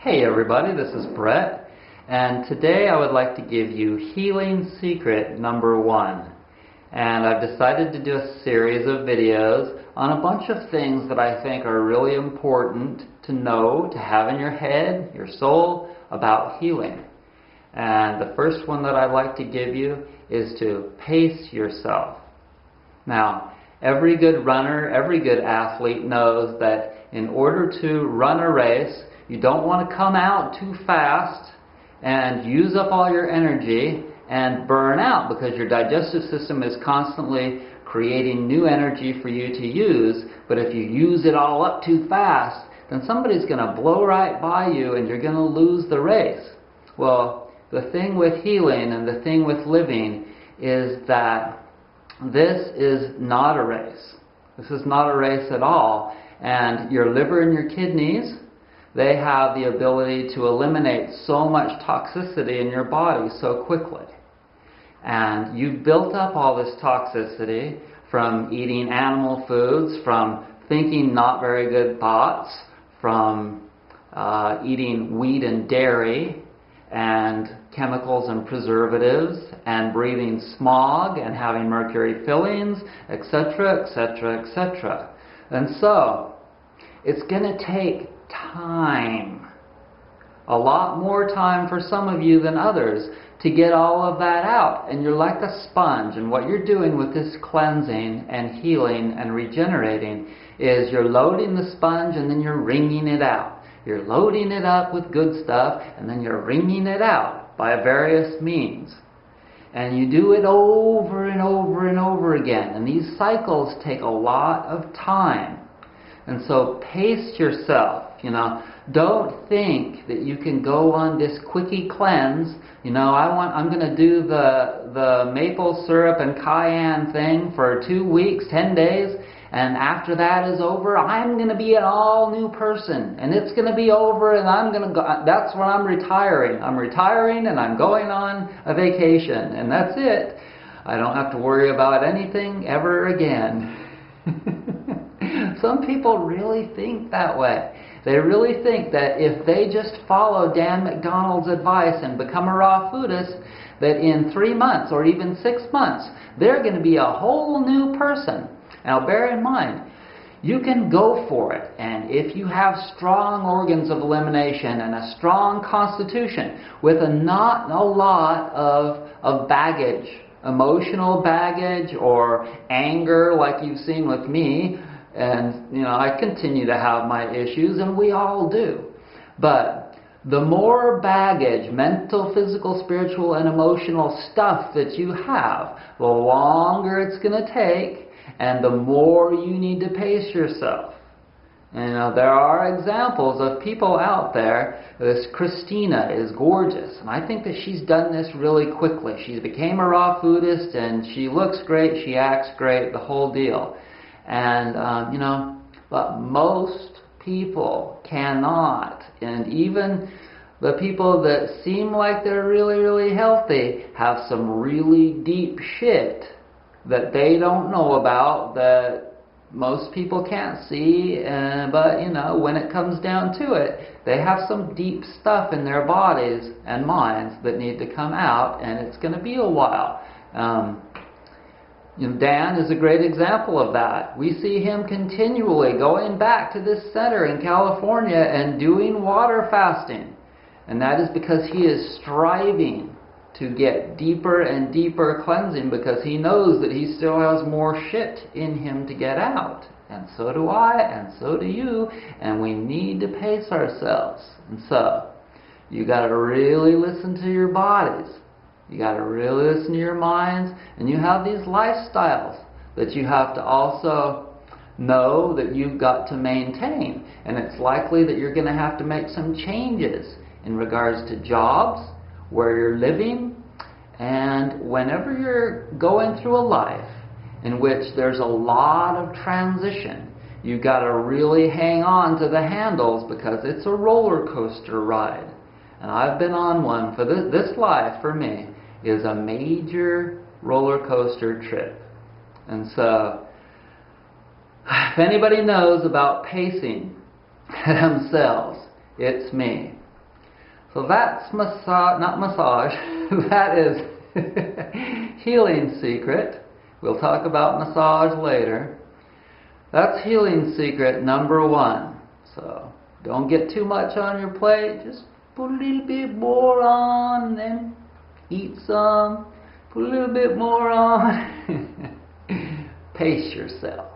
Hey everybody, this is Brett, and today I would like to give you healing secret number 1. And I've decided to do a series of videos on a bunch of things that I think are really important to know, to have in your head, your soul, about healing. And the first one that I'd like to give you is to pace yourself. Now, every good runner, every good athlete knows that in order to run a race, you don't want to come out too fast and use up all your energy and burn out, because your digestive system is constantly creating new energy for you to use. But if you use it all up too fast, then somebody's going to blow right by you and you're going to lose the race. Well, the thing with healing and the thing with living is that this is not a race. This is not a race at all. And your liver and your kidneys, they have the ability to eliminate so much toxicity in your body so quickly. And you've built up all this toxicity from eating animal foods, from thinking not very good thoughts, from eating wheat and dairy, and chemicals and preservatives, and breathing smog, and having mercury fillings, etc., etc., etc. And so, it's going to take time, a lot more time for some of you than others, to get all of that out. And you're like a sponge, and what you're doing with this cleansing and healing and regenerating is you're loading the sponge and then you're wringing it out. You're loading it up with good stuff and then you're wringing it out by various means. And you do it over and over and over again. And these cycles take a lot of time. And so pace yourself, Don't think that you can go on this quickie cleanse. I'm going to do the maple syrup and cayenne thing for 2 weeks, 10 days, and after that is over, I'm going to be an all new person, and it's going to be over, and I'm going to go. That's when I'm retiring. I'm retiring, and I'm going on a vacation, and that's it. I don't have to worry about anything ever again. Some people really think that way. They really think that if they just follow Dan McDonald's advice and become a raw foodist, that in 3 months or even 6 months, they're going to be a whole new person. Now bear in mind, you can go for it, and if you have strong organs of elimination and a strong constitution with not a lot of baggage, emotional baggage or anger like you've seen with me, and I continue to have my issues, and we all do. But the more baggage, mental, physical, spiritual, and emotional stuff that you have, the longer it's going to take, and the more you need to pace yourself. There are examples of people out there. This Christina is gorgeous, and I think that she's done this really quickly. She became a raw foodist, and she looks great, she acts great, the whole deal. And, but most people cannot. And even the people that seem like they're really, really healthy have some really deep shit that they don't know about, that most people can't see. But, when it comes down to it, they have some deep stuff in their bodies and minds that need to come out, and it's going to be a while. Dan is a great example of that. We see him continually going back to this center in California and doing water fasting. And that is because he is striving to get deeper and deeper cleansing, because he knows that he still has more shit in him to get out. And so do I, and so do you, and we need to pace ourselves. And so, you got to really listen to your bodies. You got to really listen to your minds, and you have these lifestyles that you have to also know that you've got to maintain. And it's likely that you're going to have to make some changes in regards to jobs, where you're living, and whenever you're going through a life in which there's a lot of transition, you've got to really hang on to the handles, because it's a roller coaster ride. And I've been on one. For this life, for me, is a major roller coaster trip. And so, if anybody knows about pacing themselves, it's me. So that's massage, not massage, that is healing secret. We'll talk about massage later. That's healing secret number 1. So don't get too much on your plate. Just put a little bit more on, and then eat some. Put a little bit more on. Pace yourself.